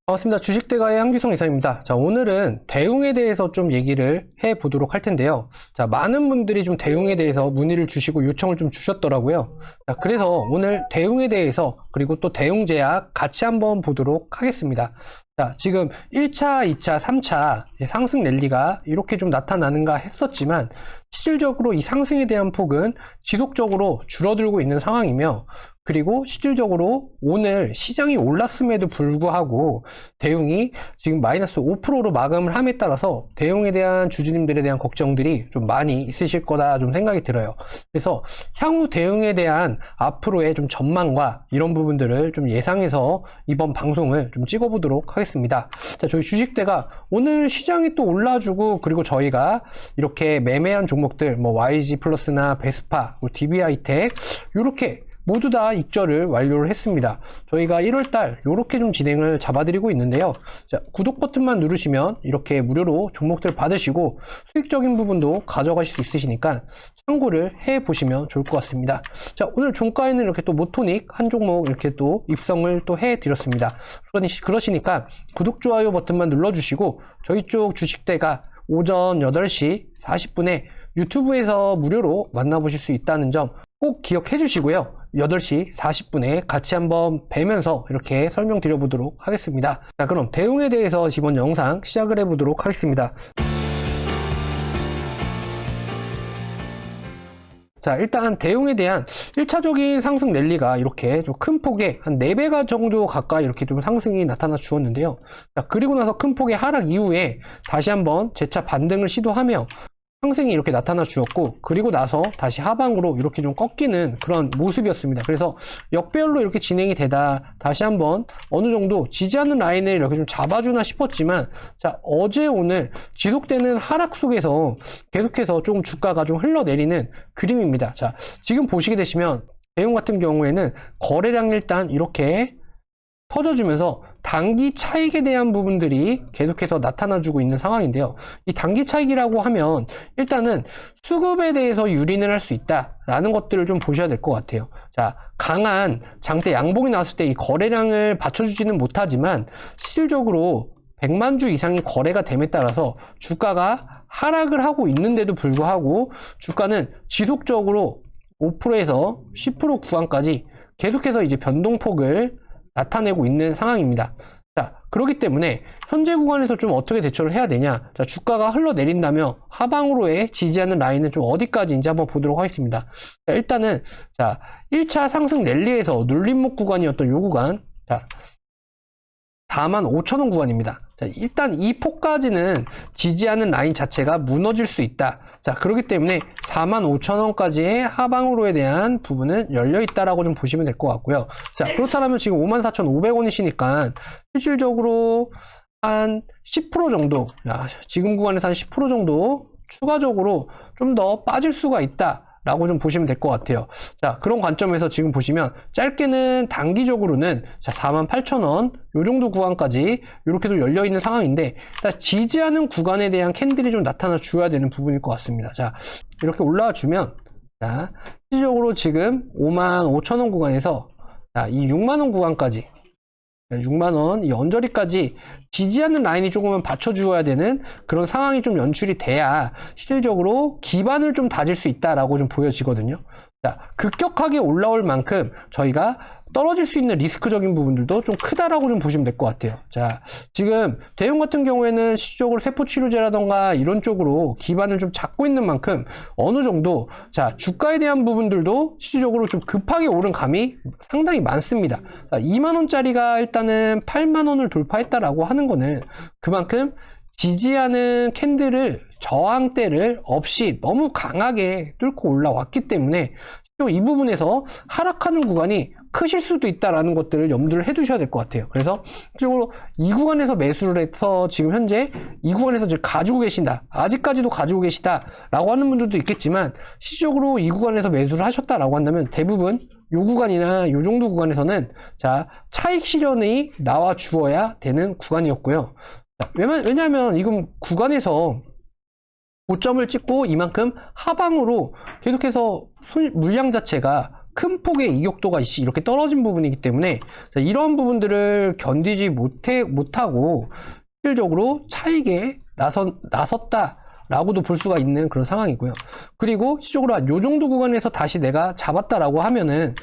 반갑습니다. 주식대가의 한규성 이사입니다. 자, 오늘은 대웅에 대해서 좀 얘기를 해 보도록 할 텐데요. 자, 많은 분들이 좀 대웅에 대해서 문의를 주시고 요청을 좀 주셨더라고요. 자, 그래서 오늘 대웅에 대해서 그리고 또 대웅제약 같이 한번 보도록 하겠습니다. 자, 지금 1차, 2차, 3차 상승 랠리가 이렇게 좀 나타나는가 했었지만 실질적으로 이 상승에 대한 폭은 지속적으로 줄어들고 있는 상황이며, 그리고 실질적으로 오늘 시장이 올랐음에도 불구하고 대웅이 지금 마이너스 5%로 마감을 함에 따라서 대웅에 대한 주주님들에 대한 걱정들이 좀 많이 있으실 거다 좀 생각이 들어요. 그래서 향후 대웅에 대한 앞으로의 좀 전망과 이런 부분들을 좀 예상해서 이번 방송을 좀 찍어보도록 하겠습니다. 자, 저희 주식대가 오늘 시장이 또 올라주고, 그리고 저희가 이렇게 매매한 종목들 뭐 YG 플러스나 베스파, DB하이텍 이렇게 모두 다 익절을 완료를 했습니다. 저희가 1월달 이렇게 좀 진행을 잡아드리고 있는데요. 자, 구독 버튼만 누르시면 이렇게 무료로 종목들 받으시고 수익적인 부분도 가져가실 수 있으시니까 참고를 해보시면 좋을 것 같습니다. 자, 오늘 종가에는 이렇게 또 모토닉 한 종목 이렇게 또 입성을 또 해드렸습니다. 그러시니까 구독, 좋아요 버튼만 눌러주시고 저희 쪽 주식대가 오전 8시 40분에 유튜브에서 무료로 만나보실 수 있다는 점 꼭 기억해 주시고요. 8시 40분에 같이 한번 뵈면서 이렇게 설명드려 보도록 하겠습니다. 자, 그럼 대웅에 대해서 이번 영상 시작을 해 보도록 하겠습니다. 자, 일단 대웅에 대한 1차적인 상승 랠리가 이렇게 좀 큰 폭의 한 4배가 정도 가까이 이렇게 좀 상승이 나타나 주었는데요. 자, 그리고 나서 큰 폭의 하락 이후에 다시 한번 재차 반등을 시도하며 상승이 이렇게 나타나 주었고, 그리고 나서 다시 하방으로 이렇게 좀 꺾이는 그런 모습이었습니다. 그래서 역배열로 이렇게 진행이 되다 다시 한번 어느 정도 지지하는 라인을 이렇게 좀 잡아주나 싶었지만, 자, 어제 오늘 지속되는 하락 속에서 계속해서 조금 주가가 좀 흘러내리는 그림입니다. 자, 지금 보시게 되시면 대웅 같은 경우에는 거래량 일단 이렇게 터져주면서 단기 차익에 대한 부분들이 계속해서 나타나주고 있는 상황인데요. 이 단기 차익이라고 하면 일단은 수급에 대해서 유린을 할 수 있다라는 것들을 좀 보셔야 될 것 같아요. 자, 강한 장대 양봉이 나왔을 때 이 거래량을 받쳐주지는 못하지만 실질적으로 100만 주 이상이 거래가 됨에 따라서 주가가 하락을 하고 있는데도 불구하고 주가는 지속적으로 5%에서 10% 구간까지 계속해서 이제 변동폭을 나타내고 있는 상황입니다. 자, 그렇기 때문에 현재 구간에서 좀 어떻게 대처를 해야 되냐. 자, 주가가 흘러내린다면 하방으로의 지지하는 라인은 좀 어디까지인지 한번 보도록 하겠습니다. 자, 일단은 자, 1차 상승 랠리에서 눌림목 구간이었던 요 구간, 자, 45,000원 구간입니다. 자, 일단 이 폭까지는 지지하는 라인 자체가 무너질 수 있다. 자, 그렇기 때문에 45,000원까지의 하방으로에 대한 부분은 열려있다라고 좀 보시면 될 것 같고요. 자, 그렇다면 지금 54,500원이시니까 실질적으로 한 10% 정도, 지금 구간에서 한 10% 정도 추가적으로 좀 더 빠질 수가 있다 라고 좀 보시면 될 것 같아요. 자, 그런 관점에서 지금 보시면 짧게는 단기적으로는 자, 48,000원 요 정도 구간까지 이렇게도 열려 있는 상황인데, 지지하는 구간에 대한 캔들이 좀 나타나 줘야 되는 부분일 것 같습니다. 자, 이렇게 올라와 주면 자, 실질적으로 지금 55,000원 구간에서 자, 이 6만원 구간까지 6만원 이 언저리까지 지지하는 라인이 조금은 받쳐주어야 되는 그런 상황이 좀 연출이 돼야 실질적으로 기반을 좀 다질 수 있다라고 좀 보여지거든요. 자, 급격하게 올라올 만큼 저희가 떨어질 수 있는 리스크적인 부분들도 좀 크다라고 좀 보시면 될 것 같아요. 자, 지금 대웅 같은 경우에는 실질적으로 세포치료제라던가 이런 쪽으로 기반을 좀 잡고 있는 만큼 어느 정도 자, 주가에 대한 부분들도 실질적으로 좀 급하게 오른 감이 상당히 많습니다. 자, 2만원짜리가 일단은 8만원을 돌파했다라고 하는 거는 그만큼 지지하는 캔들을 저항대를 없이 너무 강하게 뚫고 올라왔기 때문에 이 부분에서 하락하는 구간이 크실 수도 있다라는 것들을 염두를 해두셔야 될 것 같아요. 그래서 실질적으로 이 구간에서 매수를 해서 지금 현재 이 구간에서 지금 가지고 계신다, 아직까지도 가지고 계시다라고 하는 분들도 있겠지만 실질적으로 이 구간에서 매수를 하셨다라고 한다면 대부분 요 구간이나 요 정도 구간에서는 자, 차익 실현이 나와 주어야 되는 구간이었고요. 자, 왜냐하면 이건 구간에서 고점을 찍고 이만큼 하방으로 계속해서 물량 자체가 큰 폭의 이격도가 이렇게 떨어진 부분이기 때문에 자, 이런 부분들을 견디지 못하고 실질적으로 차익에 나섰다 라고도 볼 수가 있는 그런 상황이고요. 그리고 실질적으로 요 정도 구간에서 다시 내가 잡았다라고 하면은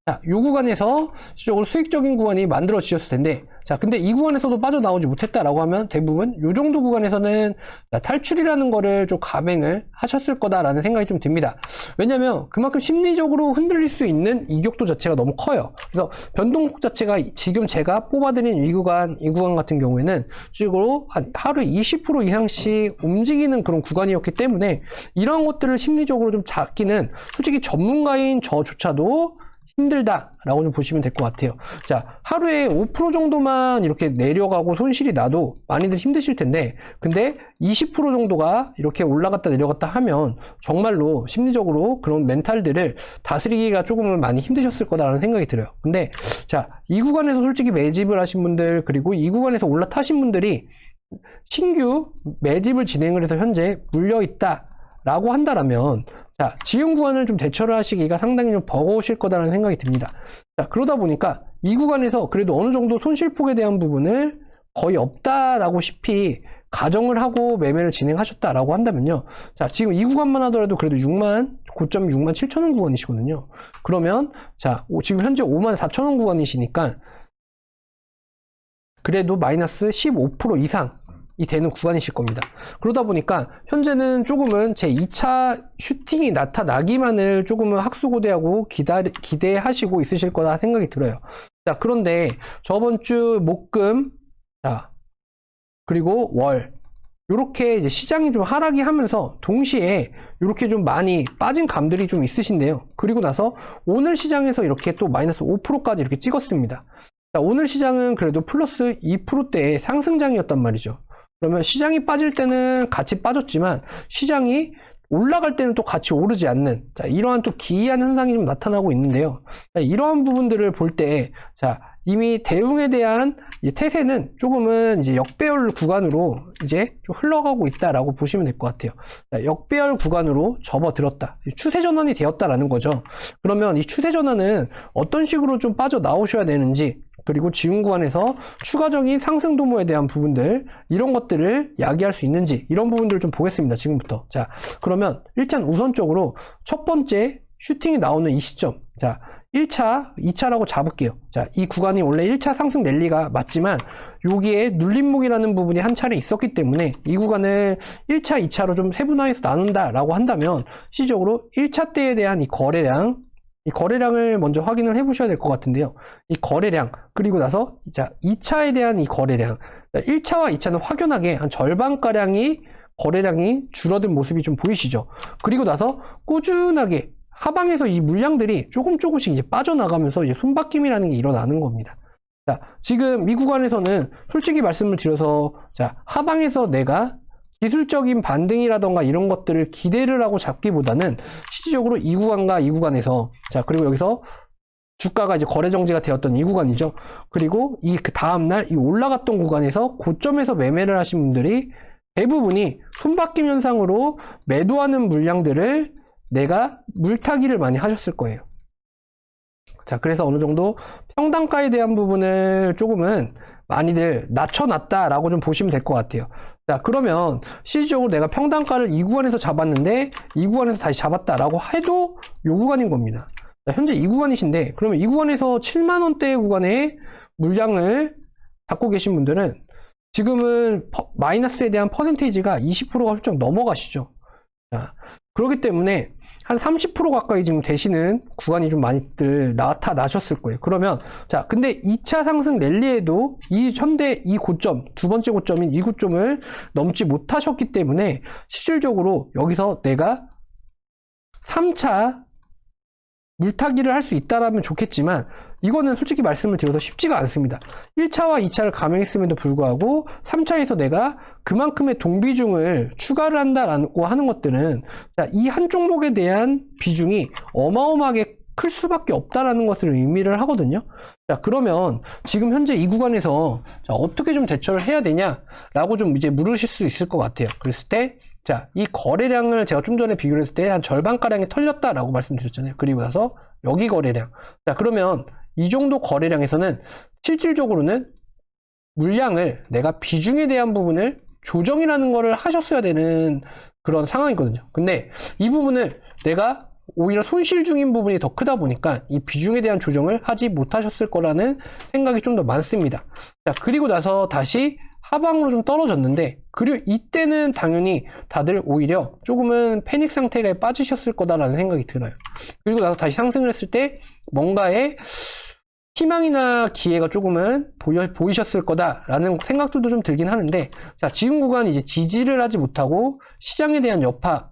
자, 요 구간에서 실질적으로 수익적인 구간이 만들어지셨을 텐데, 자, 근데 이 구간에서도 빠져나오지 못했다라고 하면 대부분 요 정도 구간에서는 탈출이라는 거를 좀 감행을 하셨을 거다라는 생각이 좀 듭니다. 왜냐면 그만큼 심리적으로 흔들릴 수 있는 이격도 자체가 너무 커요. 그래서 변동폭 자체가 지금 제가 뽑아드린 이 구간 같은 경우에는 실질적으로 한 하루에 20% 이상씩 움직이는 그런 구간이었기 때문에 이런 것들을 심리적으로 좀 잡기는 솔직히 전문가인 저조차도 힘들다라고 좀 보시면 될 것 같아요. 자, 하루에 5% 정도만 이렇게 내려가고 손실이 나도 많이들 힘드실 텐데, 근데 20% 정도가 이렇게 올라갔다 내려갔다 하면 정말로 심리적으로 그런 멘탈들을 다스리기가 조금은 많이 힘드셨을 거다라는 생각이 들어요. 근데 자, 이 구간에서 솔직히 매집을 하신 분들, 그리고 이 구간에서 올라타신 분들이 신규 매집을 진행을 해서 현재 물려있다 라고 한다라면, 자, 지금 구간을 좀 대처를 하시기가 상당히 좀 버거우실 거다라는 생각이 듭니다. 자, 그러다 보니까 이 구간에서 그래도 어느 정도 손실폭에 대한 부분을 거의 없다라고 싶이 가정을 하고 매매를 진행하셨다라고 한다면요. 자, 지금 이 구간만 하더라도 그래도 고점이 6만 7천 원 구간이시거든요. 그러면, 자, 지금 현재 5만 4천 원 구간이시니까 그래도 마이너스 15% 이상 이 되는 구간이실 겁니다. 그러다 보니까 현재는 조금은 제 2차 슈팅이 나타나기만을 조금은 학수고대하고 기대하시고 있으실 거다 생각이 들어요. 자, 그런데 저번 주 목금, 자, 그리고 월, 요렇게 이제 시장이 좀 하락이 하면서 동시에 요렇게 좀 많이 빠진 감들이 좀 있으신데요. 그리고 나서 오늘 시장에서 이렇게 또 마이너스 5%까지 이렇게 찍었습니다. 자, 오늘 시장은 그래도 플러스 2%대의 상승장이었단 말이죠. 그러면 시장이 빠질 때는 같이 빠졌지만 시장이 올라갈 때는 또 같이 오르지 않는, 자, 이러한 또 기이한 현상이 좀 나타나고 있는데요. 자, 이러한 부분들을 볼 때, 자, 이미 대웅에 대한 태세는 조금은 이제 역배열 구간으로 이제 좀 흘러가고 있다라고 보시면 될 것 같아요. 자, 역배열 구간으로 접어들었다. 추세 전환이 되었다라는 거죠. 그러면 이 추세 전환은 어떤 식으로 좀 빠져나오셔야 되는지, 그리고 지금 구간에서 추가적인 상승 도모에 대한 부분들, 이런 것들을 야기할 수 있는지, 이런 부분들을 좀 보겠습니다. 지금부터. 자, 그러면 일단 우선적으로 첫 번째 슈팅이 나오는 이 시점, 자, 1차, 2차라고 잡을게요. 자, 이 구간이 원래 1차 상승 랠리가 맞지만 여기에 눌림목이라는 부분이 한 차례 있었기 때문에 이 구간을 1차, 2차로 좀 세분화해서 나눈다라고 한다면 실질적으로 1차 때에 대한 이 거래량을 먼저 확인을 해 보셔야 될 것 같은데요. 이 거래량, 그리고 나서 자, 2차에 대한 이 거래량, 1차와 2차는 확연하게 한 절반가량이 거래량이 줄어든 모습이 좀 보이시죠. 그리고 나서 꾸준하게 하방에서 이 물량들이 조금씩 이제 빠져나가면서 이제 손바뀜이라는 게 일어나는 겁니다. 자, 지금 이 구간에서는 솔직히 말씀을 드려서, 자, 하방에서 내가 기술적인 반등이라던가 이런 것들을 기대를 하고 잡기보다는 실질적으로 이 구간과 이 구간에서, 자, 그리고 여기서 주가가 이제 거래 정지가 되었던 이 구간이죠. 그리고 그 다음날 이 올라갔던 구간에서 고점에서 매매를 하신 분들이 대부분이 손바뀜 현상으로 매도하는 물량들을 내가 물타기를 많이 하셨을 거예요. 자, 그래서 어느 정도 평단가에 대한 부분을 조금은 많이들 낮춰놨다라고 좀 보시면 될 것 같아요. 자, 그러면 실질적으로 내가 평단가를 이 구간에서 잡았는데 이 구간에서 다시 잡았다라고 해도 이 구간인 겁니다. 자, 현재 이 구간이신데, 그러면 이 구간에서 7만원대의 구간에 물량을 잡고 계신 분들은 지금은 마이너스에 대한 퍼센테이지가 20%가 훌쩍 넘어가시죠. 자, 그렇기 때문에 한 30% 가까이 지금 되시는 구간이 좀 많이들 나타나셨을 거예요. 그러면, 자, 근데 2차 상승 랠리에도 현대 이 고점, 두 번째 고점인 이 고점을 넘지 못하셨기 때문에 실질적으로 여기서 내가 3차 물타기를 할 수 있다라면 좋겠지만 이거는 솔직히 말씀을 드려서 쉽지가 않습니다. 1차와 2차를 감행했음에도 불구하고 3차에서 내가 그만큼의 동비중을 추가를 한다라고 하는 것들은, 자, 이 한 종목에 대한 비중이 어마어마하게 클 수밖에 없다라는 것을 의미를 하거든요. 자, 그러면 지금 현재 이 구간에서 자, 어떻게 좀 대처를 해야 되냐라고 좀 이제 물으실 수 있을 것 같아요. 그랬을 때, 자, 이 거래량을 제가 좀 전에 비교를 했을 때 한 절반가량이 털렸다라고 말씀드렸잖아요. 그리고 나서 여기 거래량. 자, 그러면 이 정도 거래량에서는 실질적으로는 물량을 내가 비중에 대한 부분을 조정이라는 거를 하셨어야 되는 그런 상황이거든요. 근데 이 부분을 내가 오히려 손실 중인 부분이 더 크다 보니까 이 비중에 대한 조정을 하지 못하셨을 거라는 생각이 좀 더 많습니다. 자, 그리고 나서 다시 하방으로 좀 떨어졌는데, 그리고 이때는 당연히 다들 오히려 조금은 패닉 상태에 빠지셨을 거다라는 생각이 들어요. 그리고 나서 다시 상승을 했을 때 뭔가의 희망이나 기회가 조금은 보이셨을 거다라는 생각들도 좀 들긴 하는데, 자, 지금 구간 이제 지지를 하지 못하고 시장에 대한 여파,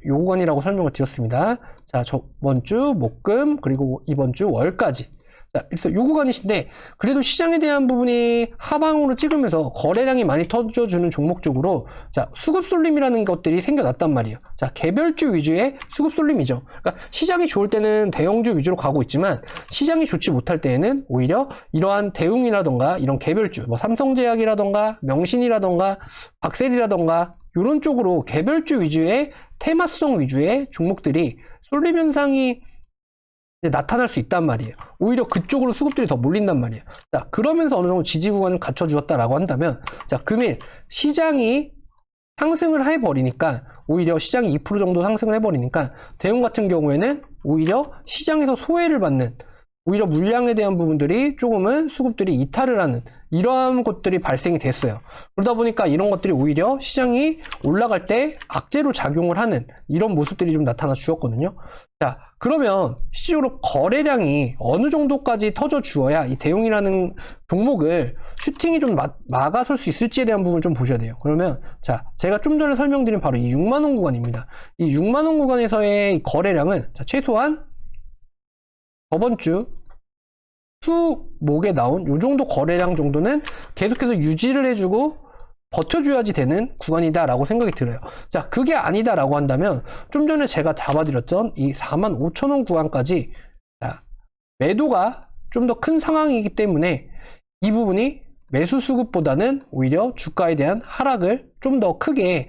요 구간이라고 설명을 드렸습니다. 자, 저번 주 목금, 그리고 이번 주 월까지. 자, 그래서 요 구간이신데, 그래도 시장에 대한 부분이 하방으로 찍으면서 거래량이 많이 터져주는 종목 쪽으로, 자, 수급 쏠림이라는 것들이 생겨났단 말이에요. 자, 개별주 위주의 수급 쏠림이죠. 그러니까 시장이 좋을 때는 대형주 위주로 가고 있지만, 시장이 좋지 못할 때에는 오히려 이러한 대웅이라던가, 이런 개별주, 뭐 삼성제약이라던가, 명신이라던가, 박셀이라던가, 이런 쪽으로 개별주 위주의 테마성 위주의 종목들이 쏠림 현상이 나타날 수 있단 말이에요. 오히려 그쪽으로 수급들이 더 몰린단 말이에요. 자, 그러면서 어느 정도 지지 구간을 갖춰주었다라고 한다면, 자, 금일 시장이 상승을 해버리니까, 오히려 시장이 2% 정도 상승을 해버리니까, 대웅 같은 경우에는 오히려 시장에서 소외를 받는, 오히려 물량에 대한 부분들이 조금은 수급들이 이탈을 하는 이러한 것들이 발생이 됐어요. 그러다 보니까 이런 것들이 오히려 시장이 올라갈 때 악재로 작용을 하는 이런 모습들이 좀 나타나 주었거든요. 자, 그러면 실질적으로 거래량이 어느 정도까지 터져 주어야 이 대웅이라는 종목을 슈팅이 좀 막아설 수 있을지에 대한 부분을 좀 보셔야 돼요. 그러면 자, 제가 좀 전에 설명드린 바로 이 6만원 구간입니다. 이 6만원 구간에서의 거래량은 자, 최소한 저번 주 수목에 나온 요 정도 거래량 정도는 계속해서 유지를 해주고 버텨줘야지 되는 구간이다 라고 생각이 들어요. 자, 그게 아니다 라고 한다면 좀 전에 제가 잡아드렸던 이 45,000원 구간까지 자, 매도가 좀 더 큰 상황이기 때문에 이 부분이 매수 수급보다는 오히려 주가에 대한 하락을 좀 더 크게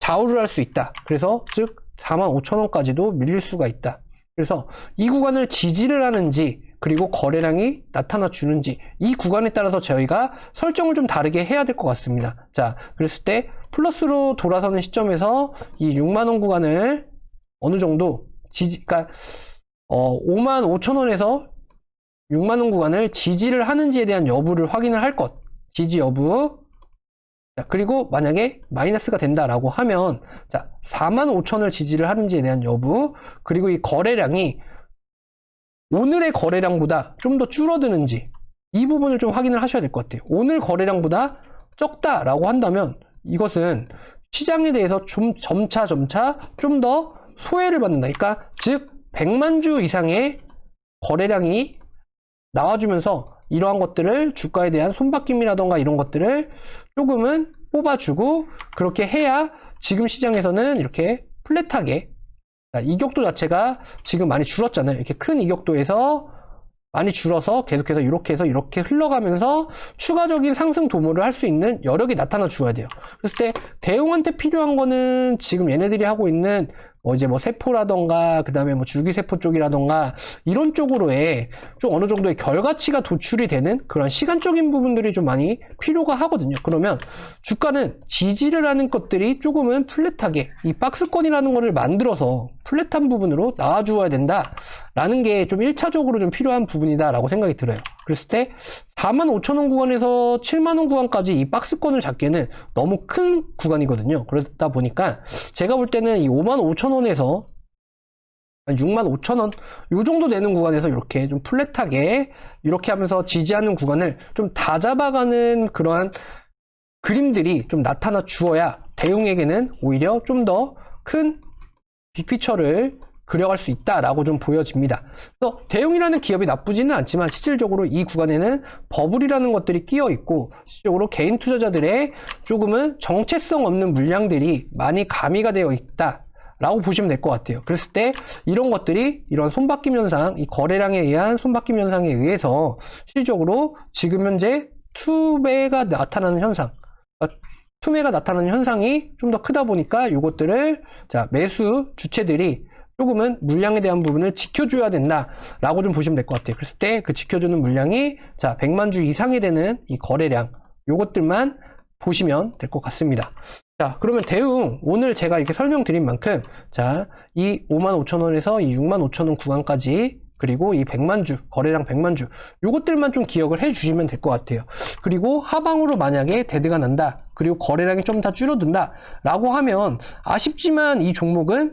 좌우를 할 수 있다. 그래서 즉 45,000원까지도 밀릴 수가 있다. 그래서 이 구간을 지지를 하는지 그리고 거래량이 나타나 주는지 이 구간에 따라서 저희가 설정을 좀 다르게 해야 될 것 같습니다. 자, 그랬을 때 플러스로 돌아서는 시점에서 이 6만원 구간을 어느 정도 그러니까 55,000원에서 6만원 구간을 지지를 하는지에 대한 여부를 확인을 할 것. 지지 여부. 자, 그리고 만약에 마이너스가 된다라고 하면 자, 45,000원을 지지를 하는지에 대한 여부, 그리고 이 거래량이 오늘의 거래량보다 좀 더 줄어드는지 이 부분을 좀 확인을 하셔야 될 것 같아요. 오늘 거래량보다 적다라고 한다면 이것은 시장에 대해서 좀 점차 좀 더 소외를 받는다. 그러니까 즉 100만 주 이상의 거래량이 나와주면서 이러한 것들을 주가에 대한 손바뀜이라던가 이런 것들을 조금은 뽑아주고 그렇게 해야 지금 시장에서는 이렇게 플랫하게 이격도 자체가 지금 많이 줄었잖아요. 이렇게 큰 이격도에서 많이 줄어서 계속해서 이렇게 해서 이렇게 흘러가면서 추가적인 상승 도모를 할 수 있는 여력이 나타나 주어야 돼요. 그랬을 때 대웅한테 필요한 거는 지금 얘네들이 하고 있는 이제 뭐 세포라던가 그 다음에 뭐 줄기세포 쪽이라던가 이런 쪽으로의 좀 어느 정도의 결과치가 도출이 되는 그런 시간적인 부분들이 좀 많이 필요가 하거든요. 그러면 주가는 지지를 하는 것들이 조금은 플랫하게 이 박스권이라는 거를 만들어서 플랫한 부분으로 나와주어야 된다 라는 게 좀 1차적으로 좀 필요한 부분이다 라고 생각이 들어요. 그랬을 때 45,000원 구간에서 7만원 구간까지 이 박스권을 잡기에는 너무 큰 구간이거든요. 그러다 보니까 제가 볼 때는 이 55,000원에서 65,000원 요 정도 되는 구간에서 이렇게 좀 플랫하게 이렇게 하면서 지지하는 구간을 좀 다 잡아가는 그러한 그림들이 좀 나타나 주어야 대웅에게는 오히려 좀 더 큰 빅피처를 그려갈 수 있다라고 좀 보여집니다. 그래서 대웅이라는 기업이 나쁘지는 않지만 실질적으로 이 구간에는 버블이라는 것들이 끼어 있고 실질적으로 개인 투자자들의 조금은 정체성 없는 물량들이 많이 가미가 되어 있다 라고 보시면 될 것 같아요. 그랬을 때 이런 것들이 이런 손바뀜 현상, 이 거래량에 의한 손바뀜 현상에 의해서 실질적으로 지금 현재 투매가 나타나는 현상, 투매가 나타나는 현상이 좀 더 크다 보니까 이것들을 자 매수 주체들이 조금은 물량에 대한 부분을 지켜줘야 된다라고 좀 보시면 될 것 같아요. 그랬을 때 그 지켜주는 물량이 자 100만 주 이상이 되는 이 거래량 요것들만 보시면 될 것 같습니다. 자, 그러면 대응 오늘 제가 이렇게 설명드린 만큼 자, 이 55,000원에서 이 65,000원 구간까지 그리고 이 100만 주, 거래량 100만 주 요것들만 좀 기억을 해 주시면 될 것 같아요. 그리고 하방으로 만약에 데드가 난다. 그리고 거래량이 좀 더 줄어든다 라고 하면 아쉽지만 이 종목은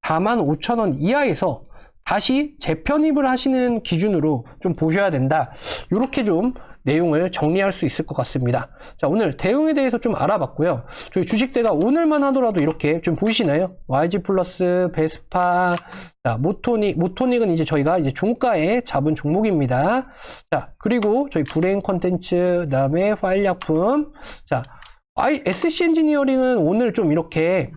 45,000원 이하에서 다시 재편입을 하시는 기준으로 좀 보셔야 된다. 이렇게 좀 내용을 정리할 수 있을 것 같습니다. 자, 오늘 대응에 대해서 좀 알아봤고요. 저희 주식대가 오늘만 하더라도 이렇게 좀 보이시나요? YG 플러스, 베스파, 자, 모토닉은 이제 저희가 이제 종가에 잡은 종목입니다. 자, 그리고 저희 브레인 컨텐츠, 그 다음에 파일 약품, 자, SC 엔지니어링은 오늘 좀 이렇게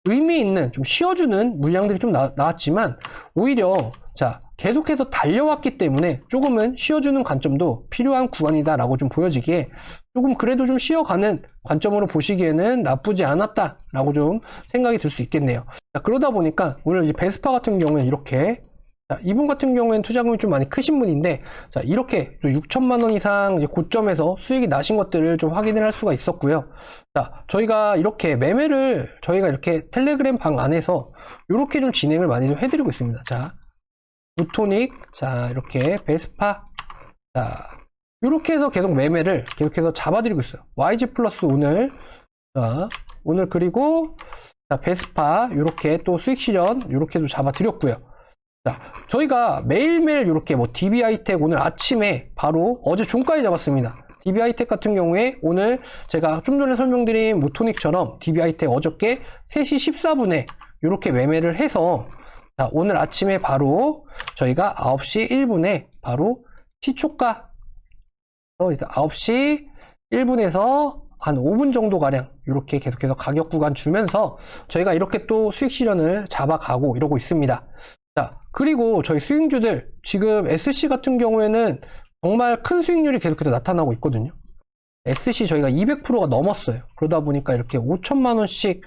의미 있는 좀 쉬어주는 물량들이 좀 나왔지만 오히려 자 계속해서 달려왔기 때문에 조금은 쉬어주는 관점도 필요한 구간이다 라고 좀 보여지기에 조금 그래도 좀 쉬어가는 관점으로 보시기에는 나쁘지 않았다 라고 좀 생각이 들 수 있겠네요. 자, 그러다 보니까 오늘 이제 베스파 같은 경우는 이렇게 자, 이분 같은 경우에는 투자금이 좀 많이 크신 분인데 자, 이렇게 6천만원 이상 고점에서 수익이 나신 것들을 좀 확인을 할 수가 있었고요. 자, 저희가 이렇게 매매를 저희가 이렇게 텔레그램 방 안에서 이렇게 좀 진행을 많이 좀 해드리고 있습니다. 자, 무토닉, 자, 이렇게 베스파, 자, 이렇게 해서 계속 매매를 계속해서 잡아드리고 있어요. YG 플러스 오늘, 자, 오늘 그리고 자, 베스파 이렇게 또 수익 실현 이렇게도 잡아드렸고요. 자, 저희가 매일매일 이렇게 뭐 DB하이텍 오늘 아침에 바로 어제 종가에 잡았습니다. DB하이텍 같은 경우에 오늘 제가 좀 전에 설명드린 모토닉처럼 DB하이텍 어저께 3시 14분에 이렇게 매매를 해서 자, 오늘 아침에 바로 저희가 9시 1분에 바로 시초가 9시 1분에서 한 5분 정도 가량 이렇게 계속해서 가격 구간 주면서 저희가 이렇게 또 수익 실현을 잡아가고 이러고 있습니다. 자, 그리고 저희 수익주들 지금 SC 같은 경우에는 정말 큰 수익률이 계속해서 나타나고 있거든요. SC 저희가 200%가 넘었어요. 그러다 보니까 이렇게 5천만 원씩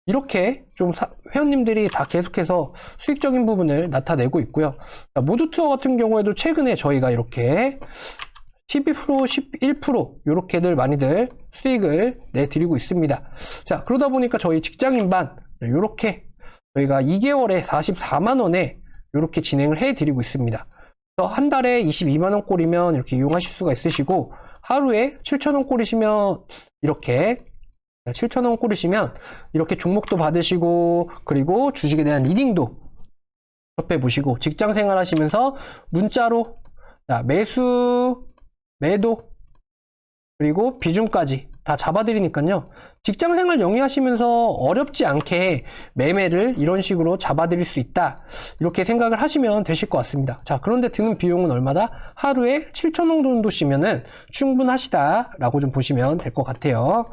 이렇게 좀 회원님들이 다 계속해서 수익적인 부분을 나타내고 있고요. 자, 모두투어 같은 경우에도 최근에 저희가 이렇게 12%, 11% 이렇게들 많이들 수익을 내드리고 있습니다. 자, 그러다 보니까 저희 직장인반 이렇게 저희가 2개월에 44만원에 이렇게 진행을 해드리고 있습니다. 그래서 한 달에 22만원 꼴이면 이렇게 이용하실 수가 있으시고 하루에 7,000원 꼴이시면 이렇게 7,000원 꼴이시면 이렇게 종목도 받으시고 그리고 주식에 대한 리딩도 접해 보시고 직장 생활 하시면서 문자로 매수, 매도 그리고 비중까지 다 잡아드리니까요. 직장 생활 영위하시면서 어렵지 않게 매매를 이런 식으로 잡아드릴 수 있다. 이렇게 생각을 하시면 되실 것 같습니다. 자, 그런데 드는 비용은 얼마다? 하루에 7,000원 정도시면은 충분하시다 라고 좀 보시면 될 것 같아요.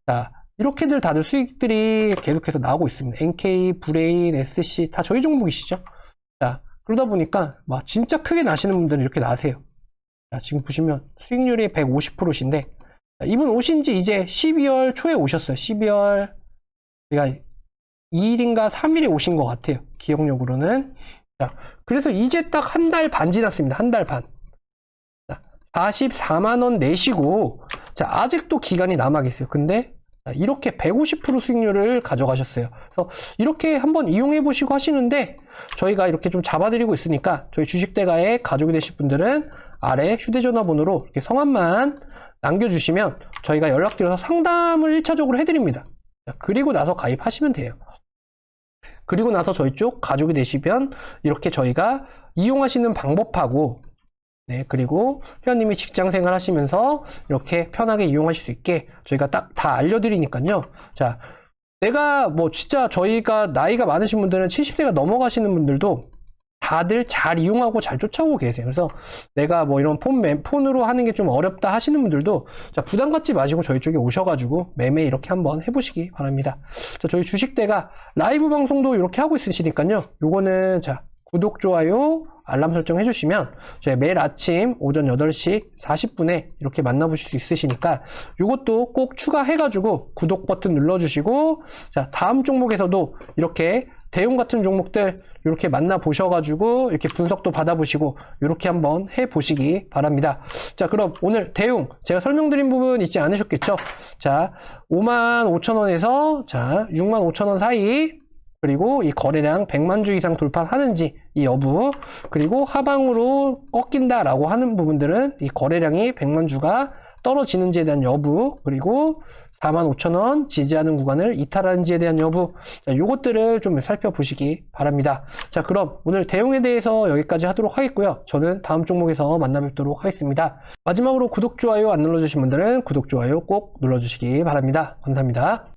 자, 이렇게들 다들 수익들이 계속해서 나오고 있습니다. NK, 브레인, SC 다 저희 종목이시죠. 자, 그러다 보니까 막 진짜 크게 나시는 분들은 이렇게 나세요. 자, 지금 보시면 수익률이 150%신데 이분 오신 지 이제 12월 초에 오셨어요. 12월 그러니까 2일인가 3일에 오신 것 같아요. 기억력으로는. 자, 그래서 이제 딱 한 달 반 지났습니다. 한 달 반. 자, 44만원 내시고 자, 아직도 기간이 남아 계세요. 근데 이렇게 150% 수익률을 가져가셨어요. 그래서 이렇게 한번 이용해 보시고 하시는데 저희가 이렇게 좀 잡아드리고 있으니까 저희 주식대가에 가족이 되실 분들은 아래 휴대전화 번호로 이렇게 성함만 남겨주시면 저희가 연락드려서 상담을 1차적으로 해드립니다. 자, 그리고 나서 가입하시면 돼요. 그리고 나서 저희 쪽 가족이 되시면 이렇게 저희가 이용하시는 방법하고 네, 그리고 회원님이 직장 생활 하시면서 이렇게 편하게 이용하실 수 있게 저희가 딱 다 알려드리니까요. 자, 내가 뭐 진짜 저희가 나이가 많으신 분들은 70세가 넘어가시는 분들도 다들 잘 이용하고 잘 쫓아오고 계세요. 그래서 내가 뭐 이런 폰으로 하는 게 좀 어렵다 하시는 분들도 자, 부담 갖지 마시고 저희 쪽에 오셔가지고 매매 이렇게 한번 해보시기 바랍니다. 자, 저희 주식대가 라이브 방송도 이렇게 하고 있으시니까요. 요거는 자, 구독, 좋아요, 알람 설정 해주시면 저희 매일 아침 오전 8시 40분에 이렇게 만나보실 수 있으시니까 이것도 꼭 추가해가지고 구독 버튼 눌러주시고 자, 다음 종목에서도 이렇게 대용 같은 종목들 이렇게 만나보셔가지고 이렇게 분석도 받아보시고 이렇게 한번 해보시기 바랍니다. 자, 그럼 오늘 대용 제가 설명드린 부분 잊지 않으셨겠죠? 자, 55,000원에서 자 65,000원 사이, 그리고 이 거래량 100만 주 이상 돌파하는지 이 여부, 그리고 하방으로 꺾인다라고 하는 부분들은 이 거래량이 100만 주가 떨어지는지에 대한 여부, 그리고 45,000원 지지하는 구간을 이탈하는지에 대한 여부, 자, 요것들을 좀 살펴보시기 바랍니다. 자, 그럼 오늘 대용에 대해서 여기까지 하도록 하겠고요. 저는 다음 종목에서 만나뵙도록 하겠습니다. 마지막으로 구독, 좋아요 안 눌러주신 분들은 구독, 좋아요 꼭 눌러주시기 바랍니다. 감사합니다.